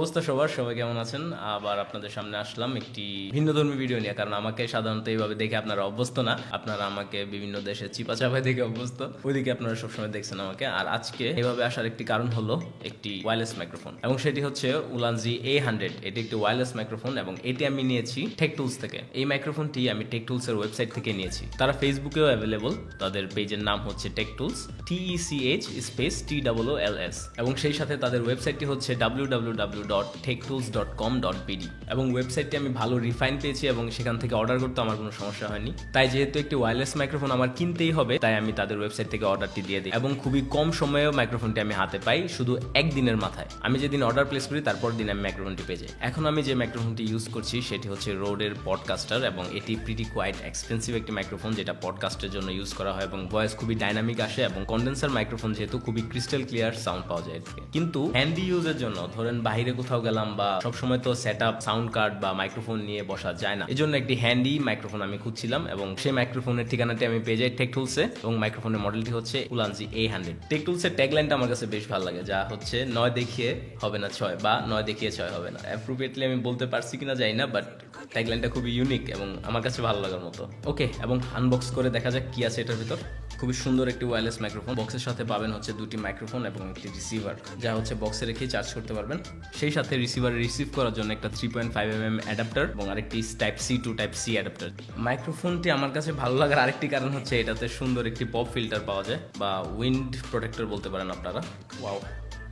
অবস্থা সবাই কেমন আছেন? আবার আপনাদের সামনে আসলাম একটি ভিন্নধর্মী ভিডিও নিয়ে, কারণ আমাকে সাধারণত এইভাবে দেখে আপনারা অভ্যস্ত না। আপনারা আমাকে বিভিন্ন দেশে চিপাচাপায় দেখে অভ্যস্ত, ওইদিকে আপনারা সবসময় দেখছেন আমাকে। আর আজকে এইভাবে আসার একটি কারণ হলো একটি ওয়্যারলেস মাইক্রোফোন, এবং সেটি হচ্ছে উলানজি A100। এটি একটি ওয়্যারলেস মাইক্রোফোন এবং এটি আমি নিয়েছি টেক টুলস থেকে। এই মাইক্রোফোনটি আমি টেক টুলস এর ওয়েবসাইট থেকে নিয়েছি। তারা ফেসবুকেও অ্যাভেলেবল, তাদের পেজের নাম হচ্ছে টেক টুলস, TECH_TOOLS, এবং সেই সাথে তাদের ওয়েবসাইটটি হচ্ছে www.techtools.com.bd, এবং ওয়েবসাইটটি আমি ভালো রিফাইন পেয়েছি এবং সেখান থেকে অর্ডার করতে আমার কোনো সমস্যা হয়নি। তাই যেহেতু একটি ওয়্যারলেস মাইক্রোফোন আমার কিনতেই হবে, তাই আমি তাদের ওয়েবসাইট থেকে অর্ডারটি দিয়ে দিই, এবং খুবই কম সময়েও মাইক্রোফোনটি আমি হাতে পাই, শুধু একদিনের মাথায়। আমি যেদিন অর্ডার প্লেস করি তারপর দিন আমি মাইক্রোফোনটি পেয়ে যাই। এখন আমি যে মাইক্রোফোনটি ইউজ করছি সেটি হচ্ছে রোডের পডকাস্টার, এবং এটি প্রিটি কোয়াইট এক্সপেন্সিভ একটি মাইক্রোফোন, যেটা পডকাস্টের জন্য ইউজ করা হয়, এবং ভয়েস খুবই ডাইনামিক আসে, এবং কন্ডেন্সার মাইক্রোফোন যেহেতু খুবই ক্রিস্টাল ক্লিয়ার সাউন্ড পাওয়া যায়। কিন্তু হ্যান্ডি ইউজের জন্য, ধরেন বাইরে কোথাও গেলাম বা সবসময় তো সেট আপ সাউন্ড কার্ড বা মাইক্রোফোন নিয়ে বসা যায় না, এজন্য একটি হ্যান্ডি মাইক্রোফোন আমি খুঁজছিলাম, এবং সেই মাইক্রোফোনের ঠিকানাটি আমি পেয়ে যাই টেক টুলসে, এবং মাইক্রোফোনের মডেলটি হচ্ছে উলানজি A100। টেক টুলসের ট্যাগলাইনটা আমার কাছে বেশ ভালো লাগে, যা হচ্ছে 9 দেখিয়ে হবে না 6, বা 9 দেখিয়ে 6 হবে না। অ্যাপ্রোপ্রিয়েটলি আমি বলতে পারছি কিনা জানি না, বাট ট্যাগলাইনটা খুবই ইউনিক এবং আমার কাছে ভালো লাগার মতো। ওকে, এবং আনবক্স করে দেখা যাক কি আছে এটার ভিতর। খুবই সুন্দর একটি ওয়্যারলেস মাইক্রোফোন। বক্সের সাথে পাবেন হচ্ছে দুটি মাইক্রোফোন এবং একটি রিসিভার, যা হচ্ছে বক্সে রেখে চার্জ করতে পারবেন। সেই সাথে রিসিভারে রিসিভ করার জন্য একটা 3.5mm অ্যাডাপ্টার এবং আরেকটি type C to type C adapter. মাইক্রোফোনটি আমার কাছে ভালো লাগার আরেকটি কারণ হচ্ছে এটাতে সুন্দর একটি পপ ফিল্টার পাওয়া যায়, বা উইন্ড প্রোটেক্টর বলতে পারেন আপনারা। ওয়াও,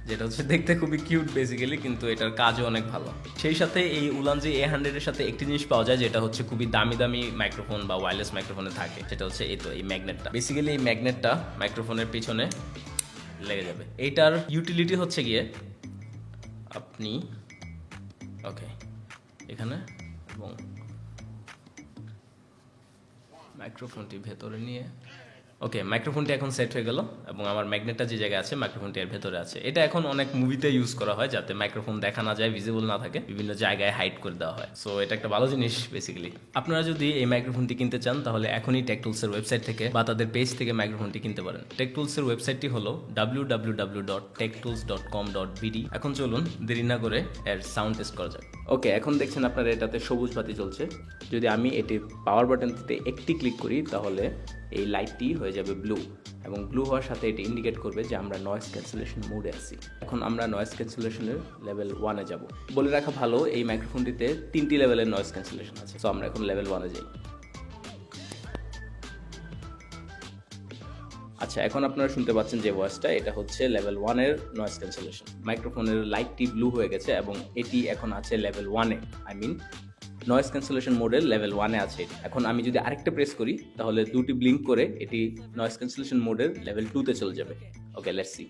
যেটা হচ্ছে দেখতে খুবই কিউট বেসিক্যালি, কিন্তু এটার কাজও অনেক ভালো। সেই সাথে এই উলানজি A100 এর সাথে একটি জিনিস পাওয়া যায় যেটা হচ্ছে খুবই দামি দামি মাইক্রোফোন বা ওয়্যারলেস মাইক্রোফোনে থাকে, সেটা হচ্ছে এই ম্যাগনেটটা। বেসিক্যালি এই ম্যাগনেটটা মাইক্রোফোনের পিছনে লেগে যাবে। এইটার ইউটিলিটি হচ্ছে গিয়ে আপনি ওকে এখানে, এবং মাইক্রোফোনটি ভেতরে নিয়ে ওকে, মাইক্রোফোনটি এখন সেট হয়ে গেল, এবং আমার ম্যাগনেটটা যে জায়গায় আছে মাইক্রোফোনটি এর ভেতরে আছে। এটা এখন অনেক মুভিতে ইউজ করা হয়, যাতে মাইক্রোফোন দেখা না যায়, ভিজিবল না থাকে, বিভিন্ন জায়গায় হাইড করে দেওয়া হয়। সো এটা একটা ভালো জিনিস বেসিক্যালি। আপনারা যদি এই মাইক্রোফোনটি কিনতে চান তাহলে এখনই টেক টুলসের ওয়েবসাইট থেকে বা তাদের পেজ থেকে মাইক্রোফোনটি কিনতে পারেন। টেক টুলসের ওয়েবসাইটটি হলো www.techtools.com.bd। এখন চলুন দেরি না করে এর সাউন্ড টেস্ট করা যাক। ওকে, এখন দেখছেন আপনারা এটাতে সবুজ বাতি জ্বলছে। যদি আমি এটি পাওয়ার বাটনটিতে একটি ক্লিক করি তাহলে এই লাইটটি হয়ে যাবে ব্লু, এবং ব্লু হওয়ার সাথে এটি ইন্ডিকেট করবে যে আমরা নয়েজ ক্যান্সেলেশন মোডে আছি। এখন আমরা নয়েজ ক্যান্সেলেশনের লেভেল 1-এ যাব। বলে রাখা ভালো, এই মাইক্রোফোনটিতে 3টি লেভেলের নয়েজ ক্যান্সেলেশন আছে। সো আমরা এখন লেভেল 1-এ যাই। আচ্ছা, এখন আপনারা শুনতে পাচ্ছেন যে ভয়েসটা, এটা হচ্ছে লেভেল 1-এর নয়েজ ক্যান্সেলেশন। মাইক্রোফোনের লাইটটি ব্লু হয়ে গেছে এবং এটি এখন আছে লেভেল 1-এ, আই মিন নয়েজ ক্যান্সেলেশন মোডের লেভেল 1-এ আছে। এখন আমি যদি আরেকটা প্রেস করি তাহলে দুটি ব্লিঙ্ক করে এটি নয়েজ ক্যান্সেলেশন মোডের লেভেল 2-তে চলে যাবে। ওকে, লেটস সি।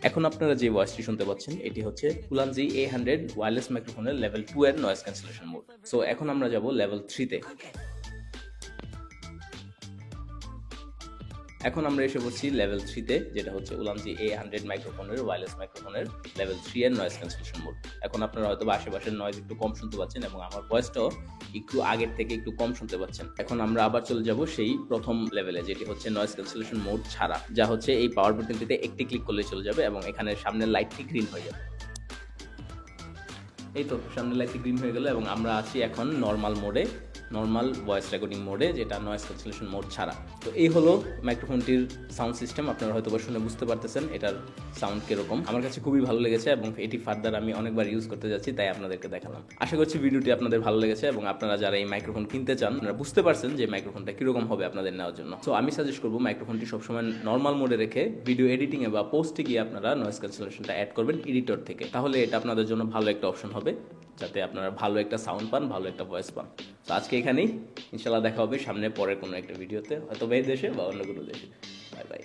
এখন আপনারা যে ভয়েসটি শুনতে পাচ্ছেন এটি হচ্ছে উলানজি A100 ওয়্যারলেস মাইক্রোফোনের লেভেল 2 এর নয়েজ ক্যান্সেলেশন মোড। সো এখন আমরা যাব লেভেল 3-তে। এখন আমরা এসে পড়ছি লেভেল 3-তে, যেটা হচ্ছে উলানজি A100 মাইক্রোফোনের ওয়্যারলেস মাইক্রোফোনের লেভেল 3 এর নয়েজ ক্যান্সেলেশন মোড। এখন আপনারা হয়তো আশেপাশের নয়েজ একটু কম শুনতে পাচ্ছেন, এবং আমার ভয়েসটাও একটু আগের থেকে একটু কম শুনতে পাচ্ছেন। এখন আমরা আবার চলে যাব সেই প্রথম লেভেলে, যেটি হচ্ছে নয়েজ ক্যান্সেলেশন মোড ছাড়া, যা হচ্ছে এই পাওয়ার বাটনটিতে একটি ক্লিক করলে চলে যাবে, এবং এখানে সামনের লাইটটি গ্রিন হয়ে যাবে। এই তো সামনের লাইটটি গ্রিন হয়ে গেল, এবং আমরা আছি এখন নর্মাল মোডে, নর্মাল ভয়েস রেকর্ডিং মোডে, যেটা নয়েজ ক্যান্সেলেশন মোড ছাড়া। তো এই হলো মাইক্রোফোনটির সাউন্ড সিস্টেম। আপনারা হয়তো শুনে বুঝতে পারতেছেন এটার সাউন্ড কিরকম। আমার কাছে খুবই ভালো লেগেছে, এবং এটি ফার্দার আমি অনেকবার ইউজ করতে যাচ্ছি, তাই আপনাদেরকে দেখালাম। আশা করছি ভিডিওটি আপনাদের ভালো লেগেছে, এবং আপনারা যারা এই মাইক্রোফোন কিনতে চান আপনারা বুঝতে পারছেন যে মাইক্রোফোনটা কিরকম হবে আপনাদের নেওয়ার জন্য। তো আমি সাজেস্ট করবো মাইক্রোফোনটি সবসময় নর্মাল মোডে রেখে ভিডিও এডিটিংয়ে বা পোস্টে গিয়ে আপনারা নয়েজ ক্যান্সেলেশনটা অ্যাড করবেন এডিটর থেকে, তাহলে এটা আপনাদের জন্য ভালো একটা অপশন হবে, যাতে আপনারা ভালো একটা সাউন্ড পান, ভালো একটা ভয়েস পান। তো আজকে এখানেই, ইনশাল্লাহ দেখা হবে সামনে পরের কোনো একটা ভিডিওতে, হয়তো এই দেশে বা অন্য কোনো দেশে। Bye bye.